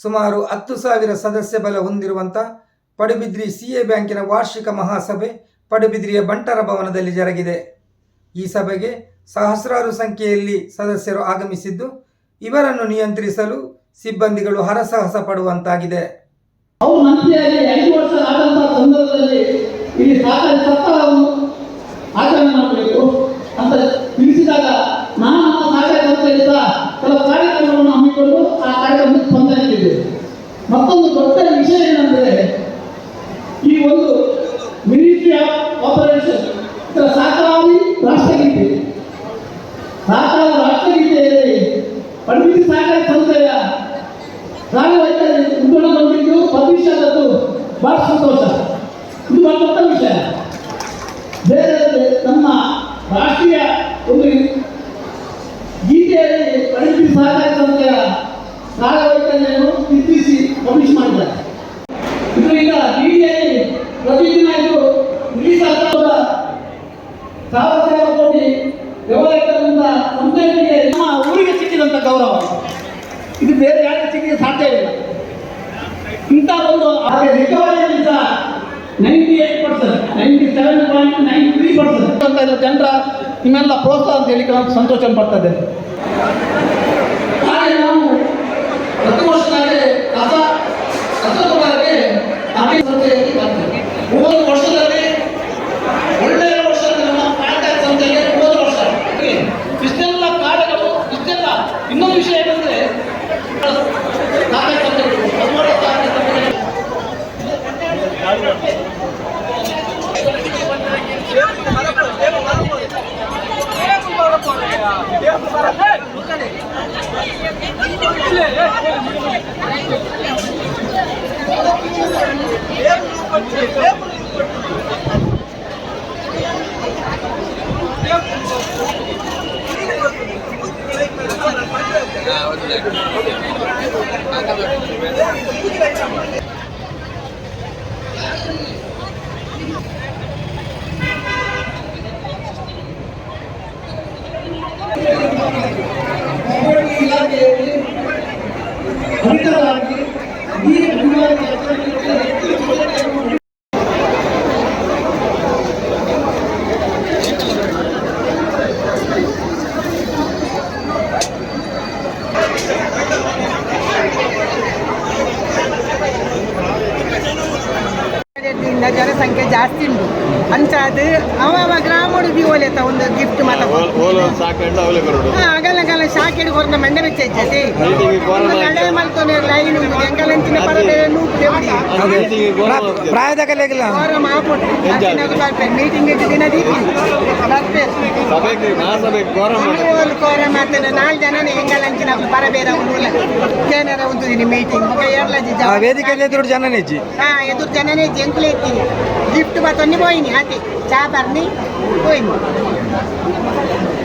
ಸುಮಾರು 10,000 ಸದಸ್ಯ ಬಲ ಹೊಂದಿರುವಂಥ ಪಡುಬಿದ್ರಿ ಸಿಎ ಬ್ಯಾಂಕಿನ ವಾರ್ಷಿಕ ಮಹಾಸಭೆ ಪಡುಬಿದ್ರಿಯ ಬಂಟರ ಭವನದಲ್ಲಿ ಜರುಗಿದೆ. ಈ ಸಭೆಗೆ ಸಹಸ್ರಾರು ಸಂಖ್ಯೆಯಲ್ಲಿ ಸದಸ್ಯರು ಆಗಮಿಸಿದ್ದು, ಇವರನ್ನು ನಿಯಂತ್ರಿಸಲು ಸಿಬ್ಬಂದಿಗಳು ಹರಸಾಹಸ ಪಡುವಂತಾಗಿದೆ. ಅವರು ಮಂತ್ರಿಯಾಗಿ 5 ವರ್ಷ ಆದಂತಹ ಸಂದರ್ಭದಲ್ಲಿ ಇಲ್ಲಿ ಸಹಕಾರಿ ಸಪ್ತಾಹವನ್ನು ಆಚರಣೆ ಮಾಡಬೇಕು ಅಂತ ತಿಳಿಸಿದಾಗ ನಾನು ನಮ್ಮ ಸಹಕಾರಿ ಸಂಸ್ಥೆಯಲ್ಲಿ ಸಹ ಕೆಲವು ಕಾರ್ಯಕ್ರಮವನ್ನು ಹಮ್ಮಿಕೊಂಡು ಆ ಕಾರ್ಯಕ್ರಮಕ್ಕೆ ಸ್ಪಂದನೆ ನೀಡಿದೆ. ಮತ್ತೊಂದು ದೊಡ್ಡ ವಿಷಯ ಏನಂದರೆ, ಈ ಒಂದು ಮಿನಿಸ್ಟ್ರಿ ಆಫ್ ಆಪರೇಷನ್ ಸಹಕಾರಿ ರಾಷ್ಟ್ರಗೀತೆಯಲ್ಲಿ ಪಡುಬಿದ್ರಿ ಸಹಕಾರಿ ಸಂಸ್ಥೆಯ ಕಾರ್ಯವೈಖರಿ ಉಲ್ಬಣಗೊಂಡಿದ್ದು ಭವಿಷ್ಯದದ್ದು ಬಹಳ ಸಂತೋಷ. ಇದು ಬಹಳ ದೊಡ್ಡ ವಿಷಯ. ಬೇರೆ ನಮ್ಮ ರಾಷ್ಟ್ರೀಯ ಒಂದು ಗೀತೆಯಲ್ಲಿ ಪಡುಬಿದ್ರಿ ಸಹಕಾರಿ ಸಂಸ್ಥೆಯ ಕಾರ್ಯವೈಖರಿಯನ್ನು ಚಿತ್ರಿಸಿ ಪಬ್ಲಿಷ್ ಮಾಡಿದ್ದಾರೆ. ಇದರಿಂದ ಟಿವಿಯಲ್ಲಿ ಪ್ರತಿದಿನ ಇದು ರಿಲೀಸ್ ಆಗ್ತಾ 1,000 ಕೋಟಿ ವ್ಯವಹಾರದಿಂದ ಸಂಸ್ಥೆಗಳಿಗೆ ನಮ್ಮ ಊರಿಗೆ ಸಿಕ್ಕಿದಂಥ ಗೌರವ ಇದು ಬೇರೆ ಯಾರಿಗೆ ಸಿಕ್ಕಿಗೆ ಸಾಧ್ಯವಿಲ್ಲ. ಇಂಥ ಒಂದು ರಿಕವರಿಯಲ್ಲಿ ಸಹ 98%, 97.93% ಅಂತ ಜನರ ನಿಮ್ಮೆಲ್ಲ ಪ್ರೋತ್ಸಾಹ ಅಂತ ಹೇಳಿ ನಾನು ಸಂತೋಷ ಪಡ್ತದೆ. ಹಾಗೆ ನಾವು ಪ್ರತಿ ವರ್ಷದಲ್ಲಿ ಕಸಬಾರಿಗೆ ಸಂಸ್ಥೆಯಲ್ಲಿ ಬರ್ತೇವೆ. 3 ವರ್ಷದಲ್ಲಿ ಒಳ್ಳೆಯ ವರ್ಷ ನಮ್ಮ ಸಹಕಾರಿ ಸಂಸ್ಥೆಗೆ 3 ವರ್ಷ ಇಷ್ಟೆಲ್ಲ ಕಾರ್ಯಗಳು ಇಷ್ಟೆಲ್ಲ. ಇನ್ನೊಂದು ವಿಷಯ ಏನಂದ್ರೆ ಇಲಾಖೆಯಲ್ಲಿ ಅಧಿಕವಾಗಿ ಈ ಜನಸಂಖ್ಯೆ ಜಾಸ್ತಿ ಉಂಟು ಅಂಚಾದ ಅವ ಗ್ರಾಮಡು ದಿವೋಲೆತ ಒಂದು ಗಿಫ್ಟ್ ಮಾತ ಅಗಲ ಶಾಕೆಡ್ ಕೊರ್ನ ಮಂಡೆ ಬೆಚ್ಚ ಇಜ್ಜತೆ ನಡೆ ಮಲ್ತೋನೆ ಲೈನ್ ಎಂಗಲಂಚಿನ ಪರದೆ ಪ್ರಾಯದ ಕಲೆಗಿಲ್ಲ ಮೀಟಿಂಗ್ ದಿನ ಕೋರ ಮಾತಾಡ 4 ಜನನೇ ಎಂಗಲಂಚಿನ ಪರಬೇರ ಜನರ ಒಂದು ಮೀಟಿಂಗ್ ವೇದಿಕೆಯಲ್ಲಿ ಎದುರು ಜನನೇ ಎದುರು ಜನನೇ ಎಂಕುಲೆ ಎತ್ತೀನಿ ಗಿಫ್ಟ್ ಬತ್ತೊಂದು పోయినాయి అదే చాపర్ని పోయింది.